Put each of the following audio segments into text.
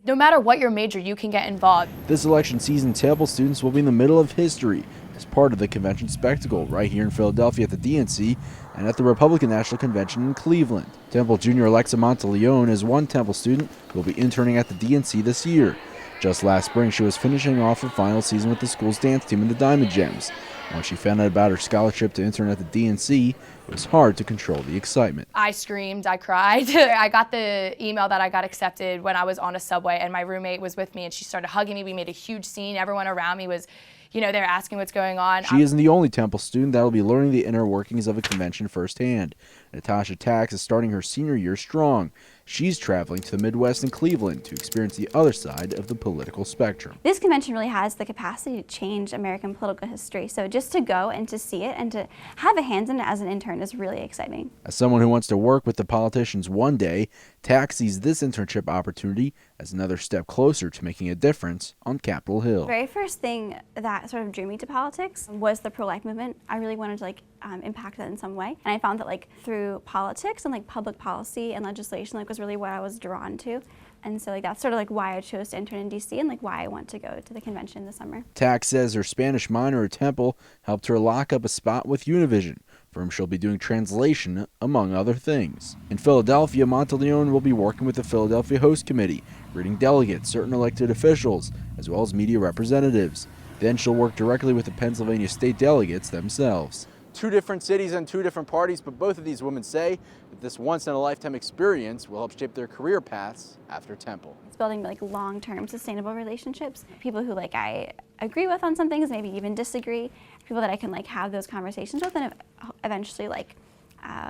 no matter what your major, you can get involved. This election season, Temple students will be in the middle of history as part of the convention spectacle right here in Philadelphia at the DNC and at the Republican National Convention in Cleveland. Temple junior Alexa Monteleone is one Temple student who will be interning at the DNC this year. Just last spring, she was finishing off her final season with the school's dance team in the Diamond Gems. When she found out about her scholarship to intern at the DNC, it was hard to control the excitement. I screamed, I cried. I got the email that I got accepted when I was on a subway, and my roommate was with me, and she started hugging me. We made a huge scene. Everyone around me was, they were asking what's going on. She isn't the only Temple student that will be learning the inner workings of a convention firsthand. Natasha Tax is starting her senior year strong. She's traveling to the Midwest and Cleveland to experience the other side of the political spectrum. This convention really has the capacity to change American political history, so just to go and to see it and to have a hand in it as an intern is really exciting. As someone who wants to work with the politicians one day, Tax sees this internship opportunity as another step closer to making a difference on Capitol Hill. The very first thing that sort of drew me to politics was the pro-life movement. I really wanted to impact that in some way, and I found that through politics and public policy and legislation was really what I was drawn to, and so that's sort of why I chose to intern in DC and why I want to go to the convention this summer. Tax says her Spanish minor at Temple helped her lock up a spot with Univision, for whom she'll be doing translation among other things. In Philadelphia, Monteleone will be working with the Philadelphia Host Committee, greeting delegates, certain elected officials, as well as media representatives. Then she'll work directly with the Pennsylvania state delegates themselves. Two different cities and two different parties, but both of these women say that this once-in-a-lifetime experience will help shape their career paths after Temple. It's building long-term sustainable relationships. People who I agree with on some things, maybe even disagree. People that I can have those conversations with and eventually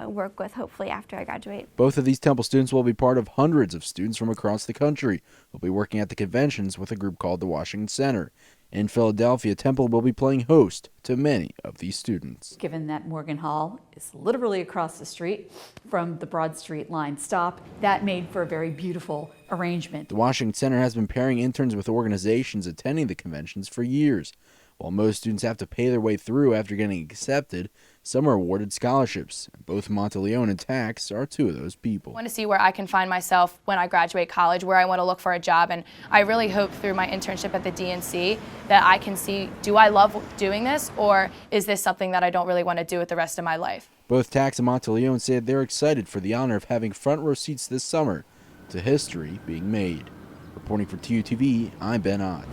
work with hopefully after I graduate. Both of these Temple students will be part of hundreds of students from across the country who will be working at the conventions with a group called the Washington Center. In Philadelphia, Temple will be playing host to many of these students. Given that Morgan Hall is literally across the street from the Broad Street line stop, that made for a very beautiful arrangement. The Washington Center has been pairing interns with organizations attending the conventions for years. While most students have to pay their way through after getting accepted, some are awarded scholarships. Both Monteleone and Tax are two of those people. I want to see where I can find myself when I graduate college, where I want to look for a job, and I really hope through my internship at the DNC that I can see, do I love doing this, or is this something that I don't really want to do with the rest of my life? Both Tax and Monteleone said they're excited for the honor of having front row seats this summer to history being made. Reporting for TUTV, I'm Ben Ott.